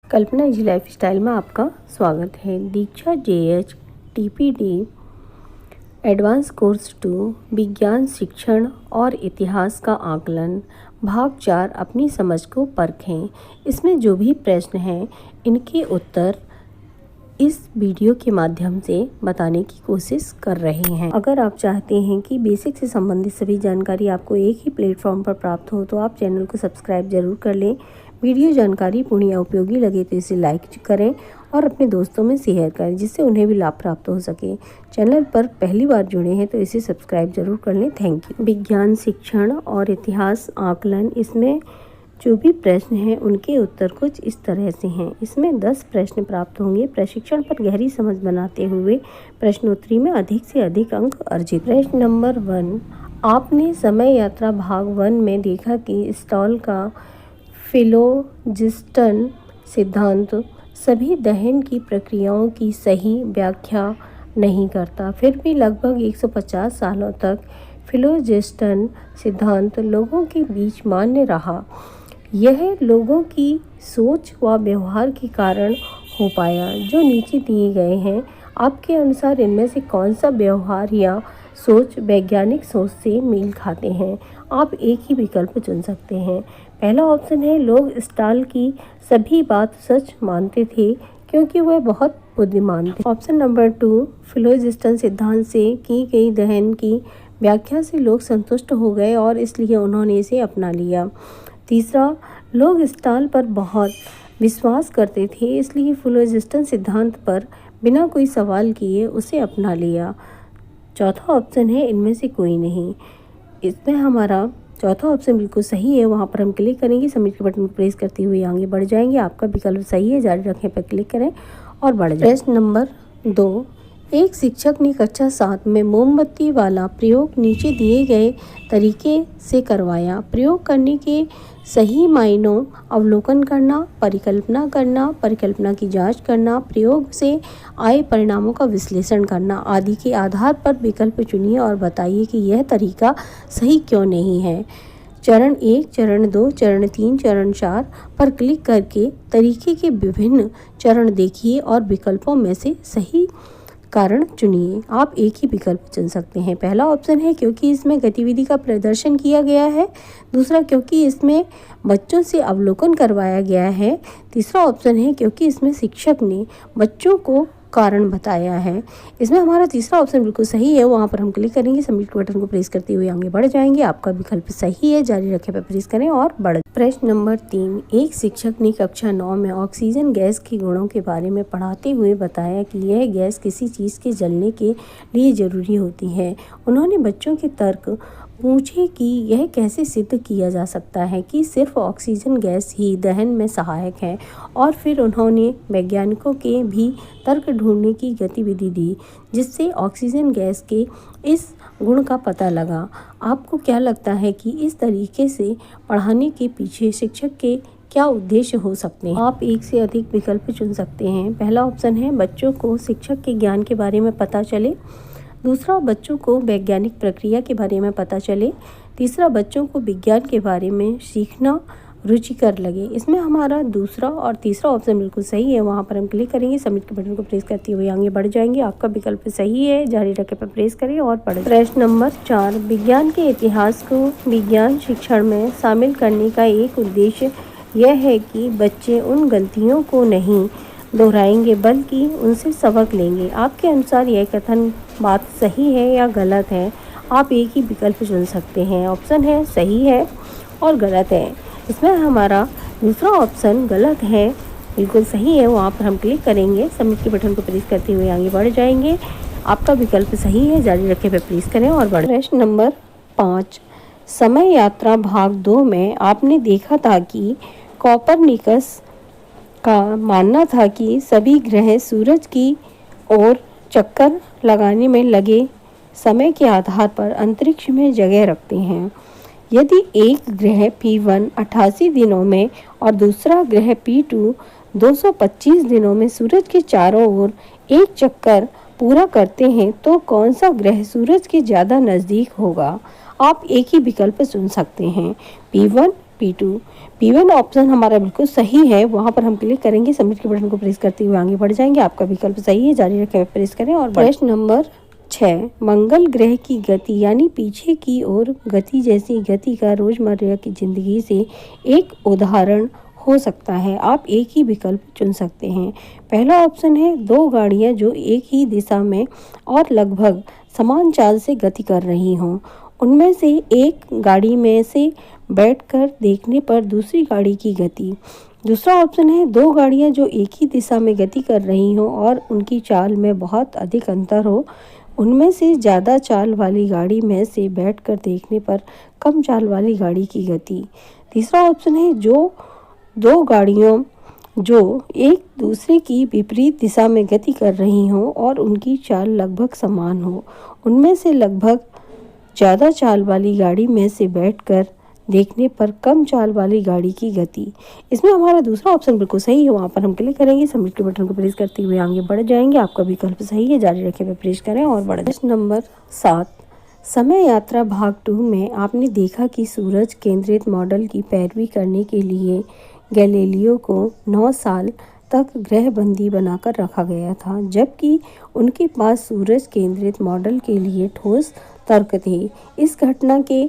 कल्पना जी lifestyle में आपका स्वागत है। दीक्षा JH TPD एडवांस कोर्स 2 विज्ञान शिक्षण और इतिहास का आकलन भाग 4 अपनी समझ को परखें। इसमें जो भी प्रश्न हैं इनके उत्तर इस वीडियो के माध्यम से बताने की कोशिश कर रहे हैं। अगर आप चाहते हैं कि बेसिक से संबंधित सभी जानकारी आपको एक ही प्लेटफॉर्म पर प्राप्त हो तो आप चैनल को सब्सक्राइब जरूर कर लें। वीडियो जानकारी पूर्ण या उपयोगी लगे तो इसे लाइक करें और अपने दोस्तों में शेयर करें जिससे उन्हें भी लाभ प्राप्त हो सके। चैनल पर पहली बार जुड़े हैं तो इसे सब्सक्राइब जरूर कर लें। Thank you. विज्ञान शिक्षण और इतिहास आकलन, इसमें जो भी प्रश्न हैं उनके उत्तर कुछ इस तरह से हैं। इसमें 10 प्रश्न प्राप्त होंगे। प्रशिक्षण पर गहरी समझ बनाते हुए प्रश्नोत्तरी में अधिक से अधिक अंक अर्जित। प्रश्न नंबर 1, आपने समय यात्रा भाग 1 में देखा कि स्टॉल का फिलोजिस्टन सिद्धांत सभी दहन की प्रक्रियाओं की सही व्याख्या नहीं करता। फिर भी लगभग 150 सालों तक फिलोजिस्टन सिद्धांत लोगों के बीच मान्य रहा। यह लोगों की सोच व व्यवहार के कारण हो पाया जो नीचे दिए गए हैं। आपके अनुसार इनमें से कौन सा व्यवहार या सोच वैज्ञानिक सोच से मेल खाते हैं? आप एक ही विकल्प चुन सकते हैं। पहला ऑप्शन है, लोग स्टॉल की सभी बात सच मानते थे क्योंकि वह बहुत बुद्धिमान थे। ऑप्शन नंबर 2, फिलोजिस्टन सिद्धांत से की गई दहन की व्याख्या से लोग संतुष्ट हो गए और इसलिए उन्होंने इसे अपना लिया। तीसरा, लोग स्टॉल पर बहुत विश्वास करते थे इसलिए फिलोजिस्टन सिद्धांत पर बिना कोई सवाल किए उसे अपना लिया। चौथा ऑप्शन है, इनमें से कोई नहीं। इसमें हमारा चौथा ऑप्शन बिल्कुल सही है। वहाँ पर हम क्लिक करेंगे, सबमिट के बटन को प्रेस करते हुए आगे बढ़ जाएंगे। आपका विकल्प सही है, जारी रखें पर क्लिक करें और बढ़ जाए। प्रश्न नंबर 2, एक शिक्षक ने कक्षा 7 में मोमबत्ती वाला प्रयोग नीचे दिए गए तरीके से करवाया। प्रयोग करने के सही मायनों अवलोकन करना, परिकल्पना की जांच करना, प्रयोग से आए परिणामों का विश्लेषण करना आदि के आधार पर विकल्प चुनिए और बताइए कि यह तरीका सही क्यों नहीं है। चरण 1, चरण 2, चरण 3, चरण 4 पर क्लिक करके तरीके के विभिन्न चरण देखिए और विकल्पों में से सही कारण चुनिए। आप एक ही विकल्प चुन सकते हैं। पहला ऑप्शन है क्योंकि इसमें गतिविधि का प्रदर्शन किया गया है। दूसरा, क्योंकि इसमें बच्चों से अवलोकन करवाया गया है। तीसरा ऑप्शन है क्योंकि इसमें शिक्षक ने बच्चों को कारण बताया है। इसमें हमारा तीसरा ऑप्शन बिल्कुल सही है। वहाँ पर हम क्लिक करेंगे, सबमिट बटन को प्रेस करते हुए आगे बढ़ जाएंगे। आपका विकल्प सही है, जारी रखें पर प्रेस करें और बढ़। प्रश्न नंबर 3, एक शिक्षक ने कक्षा 9 में ऑक्सीजन गैस के गुणों के बारे में पढ़ाते हुए बताया कि यह गैस किसी चीज़ के जलने के लिए ज़रूरी होती है। उन्होंने बच्चों के तर्क पूछे कि यह कैसे सिद्ध किया जा सकता है कि सिर्फ ऑक्सीजन गैस ही दहन में सहायक है, और फिर उन्होंने वैज्ञानिकों के भी तर्क ढूंढने की गतिविधि दी जिससे ऑक्सीजन गैस के इस गुण का पता लगा। आपको क्या लगता है कि इस तरीके से पढ़ाने के पीछे शिक्षक के क्या उद्देश्य हो सकते हैं? आप एक से अधिक विकल्प चुन सकते हैं। पहला ऑप्शन है, बच्चों को शिक्षक के ज्ञान के बारे में पता चले। दूसरा, बच्चों को वैज्ञानिक प्रक्रिया के बारे में पता चले। तीसरा, बच्चों को विज्ञान के बारे में सीखना रुचिकर लगे। इसमें हमारा दूसरा और तीसरा ऑप्शन बिल्कुल सही है। वहाँ पर हम क्लिक करेंगे, सबमिट के बटन को प्रेस करते हुए आगे बढ़ जाएंगे। आपका विकल्प सही है, जारी रखें पर प्रेस करें और पढ़ें। प्रश्न नंबर 4, विज्ञान के इतिहास को विज्ञान शिक्षण में शामिल करने का एक उद्देश्य यह है कि बच्चे उन गलतियों को नहीं दोहराएंगे बल्कि उनसे सबक लेंगे। आपके अनुसार यह कथन बात सही है या गलत है? आप एक ही विकल्प चुन सकते हैं। ऑप्शन है सही है और गलत है। इसमें हमारा दूसरा ऑप्शन गलत है, बिल्कुल सही है। वहाँ पर हम क्लिक करेंगे, सबमिट के बटन को प्रेस करते हुए आगे बढ़ जाएंगे। आपका विकल्प सही है, जारी रखें पर प्रेस करें और बढ़। प्रश्न नंबर 5, समय यात्रा भाग 2 में आपने देखा था कि कोपरनिकस का मानना था कि सभी ग्रह सूरज की ओर चक्कर लगाने में लगे समय के आधार पर अंतरिक्ष में जगह रखते हैं। यदि एक ग्रह P1 88 दिनों में और दूसरा ग्रह P2 225 दिनों में सूरज के चारों ओर एक चक्कर पूरा करते हैं तो कौन सा ग्रह सूरज के ज़्यादा नज़दीक होगा? आप एक ही विकल्प चुन सकते हैं। P1, P2। P1 ऑप्शन हमारा बिल्कुल सही है, वहाँ पर हम क्लिक करेंगे, सबमिट के बटन को प्रेस करते हुए आगे बढ़ जाएंगे। आपका विकल्प सही है, जारी रखें प्रेस करें और प्रश्न नंबर 6, मंगल ग्रह की गति यानी पीछे की ओर गति जैसी गति का रोजमर्रा की जिंदगी से एक उदाहरण हो सकता है। आप एक ही विकल्प चुन सकते हैं। पहला ऑप्शन है 2 गाड़ियां जो एक ही दिशा में और लगभग समान चाल से गति कर रही हों। उनमें से एक गाड़ी में से बैठकर देखने पर दूसरी गाड़ी की गति। दूसरा ऑप्शन है 2 गाड़ियां जो एक ही दिशा में गति कर रही हों और उनकी चाल में बहुत अधिक अंतर हो। उनमें से ज़्यादा चाल वाली गाड़ी में से बैठकर देखने पर कम चाल वाली गाड़ी की गति। तीसरा ऑप्शन है जो 2 गाड़ियों जो एक दूसरे की विपरीत दिशा में गति कर रही हों और उनकी चाल लगभग समान हो। उनमें से लगभग ज़्यादा चाल वाली गाड़ी में से बैठकर देखने पर कम चाल वाली गाड़ी की गति। इसमें हमारा दूसरा ऑप्शन बिल्कुल सही है, वहाँ पर हम क्लिक करेंगे, सबमिट के बटन को प्रेस करते हुए आगे बढ़ जाएंगे। आपका विकल्प सही है, जारी रखें पे प्रेस करें और बढ़। प्रश्न नंबर 7, समय यात्रा भाग 2 में आपने देखा कि सूरज केंद्रित मॉडल की पैरवी करने के लिए गैलीलियो को 9 साल तक गृहबंदी बनाकर रखा गया था, जबकि उनके पास सूरज केंद्रित मॉडल के लिए ठोस तर्क थे। इस घटना के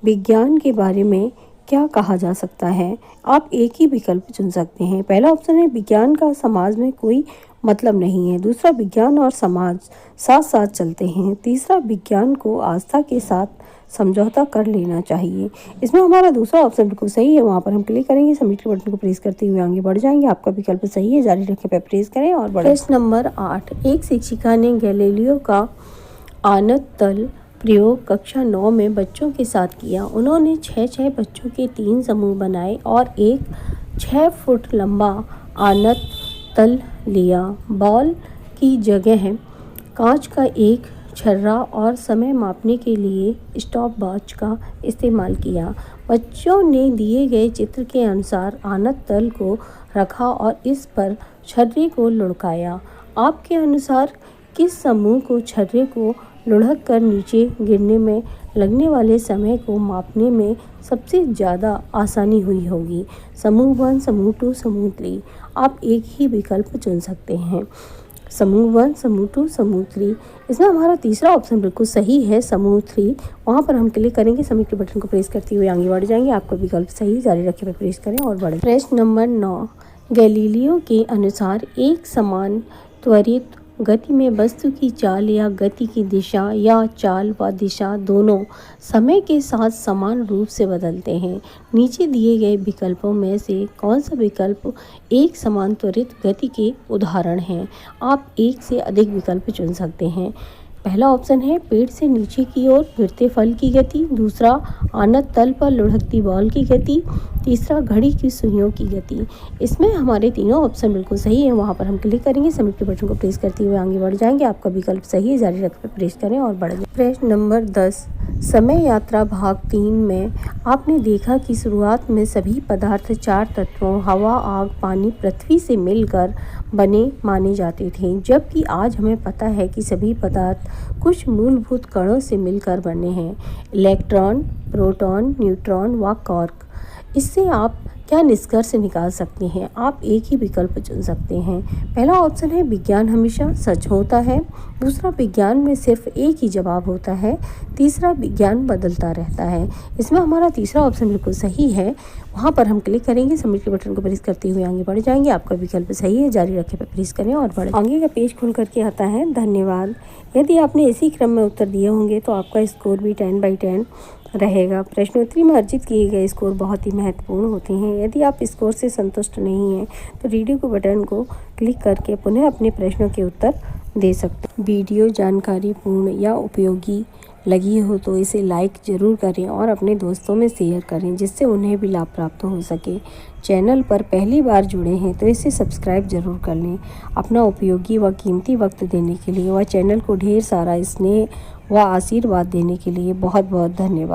विज्ञान के बारे में क्या कहा जा सकता है? आप एक ही विकल्प चुन सकते हैं। पहला ऑप्शन है विज्ञान का समाज में कोई मतलब नहीं है। दूसरा, विज्ञान और समाज साथ साथ चलते हैं। तीसरा, विज्ञान को आस्था के साथ समझौता कर लेना चाहिए। इसमें हमारा दूसरा ऑप्शन बिल्कुल सही है, वहाँ पर हम क्लिक करेंगे, सबमिट के बटन को प्रेस करते हुए आगे बढ़ जाएंगे। आपका विकल्प सही है, जारी रखें पे प्रेस करें और बढ़ें। प्रश्न नंबर 8, एक शिक्षिका ने गैलीलियो का आनत तल प्रयोग कक्षा 9 में बच्चों के साथ किया। उन्होंने 6 बच्चों के 3 समूह बनाए और एक 6 फुट लंबा आनत तल लिया। बॉल की जगह कांच का एक छर्रा और समय मापने के लिए स्टॉप वॉच का इस्तेमाल किया। बच्चों ने दिए गए चित्र के अनुसार आनत तल को रखा और इस पर छर्रे को लुढ़काया। आपके अनुसार किस समूह को छर्रे को लुढ़क कर नीचे गिरने में लगने वाले समय को मापने में सबसे ज़्यादा आसानी हुई होगी? समूह 1, समूह 2, समूह 3। आप एक ही विकल्प चुन सकते हैं। समूह 1, समूह 2, समूह 3। इसमें हमारा तीसरा ऑप्शन बिल्कुल सही है, समूह 3। वहाँ पर हम क्लिक करेंगे, सबमिट के बटन को प्रेस करते हुए आगे बढ़ जाएंगे। आपका विकल्प सही, जारी रखें पे प्रेस करें और बढ़ें। प्रश्न नंबर 9, गैलीलियो के अनुसार एक समान त्वरित गति में वस्तु की चाल या गति की दिशा या चाल व दिशा दोनों समय के साथ समान रूप से बदलते हैं। नीचे दिए गए विकल्पों में से कौन सा विकल्प एक समान त्वरित गति के उदाहरण हैं? आप एक से अधिक विकल्प चुन सकते हैं। पहला ऑप्शन है पेड़ से नीचे की ओर गिरते फल की गति। दूसरा, आनत तल पर लुढ़कती बॉल की गति। तीसरा, घड़ी की सुइयों की गति। इसमें हमारे तीनों ऑप्शन बिल्कुल सही है, वहाँ पर हम क्लिक करेंगे, सबमिट के बटन को प्रेस करते हुए आगे बढ़ जाएंगे। आपका विकल्प सही है, जारी रखें प्रेस करें और बढ़ जाए। प्रश्न नंबर 10, समय यात्रा भाग 3 में आपने देखा कि शुरुआत में सभी पदार्थ 4 तत्वों हवा, आग, पानी, पृथ्वी से मिलकर बने माने जाते थे, जबकि आज हमें पता है कि सभी पदार्थ कुछ मूलभूत कणों से मिलकर बने हैं, इलेक्ट्रॉन, प्रोटॉन, न्यूट्रॉन व क्वार्क। इससे आप क्या निष्कर्ष निकाल सकते हैं? आप एक ही विकल्प चुन सकते हैं। पहला ऑप्शन है विज्ञान हमेशा सच होता है। दूसरा, विज्ञान में सिर्फ एक ही जवाब होता है। तीसरा, विज्ञान बदलता रहता है। इसमें हमारा तीसरा ऑप्शन बिल्कुल सही है, वहाँ पर हम क्लिक करेंगे, सबमिट के बटन को प्रेस करते हुए आगे बढ़ जाएंगे। आपका विकल्प सही है, जारी रखें पे प्रेस करें और बढ़ें। आगे का पेज खुल करके आता है। धन्यवाद। यदि आपने इसी क्रम में उत्तर दिए होंगे तो आपका स्कोर भी 10/10 रहेगा। प्रश्नोत्तरी में अर्जित किए गए स्कोर बहुत ही महत्वपूर्ण होते हैं। यदि आप स्कोर से संतुष्ट नहीं हैं तो वीडियो को बटन को क्लिक करके पुनः अपने प्रश्नों के उत्तर दे सकते हैं। वीडियो जानकारीपूर्ण या उपयोगी लगी हो तो इसे लाइक ज़रूर करें और अपने दोस्तों में शेयर करें, जिससे उन्हें भी लाभ प्राप्त हो सके। चैनल पर पहली बार जुड़े हैं तो इसे सब्सक्राइब ज़रूर कर लें। अपना उपयोगी व कीमती वक्त देने के लिए व चैनल को ढेर सारा स्नेह व आशीर्वाद देने के लिए बहुत बहुत धन्यवाद।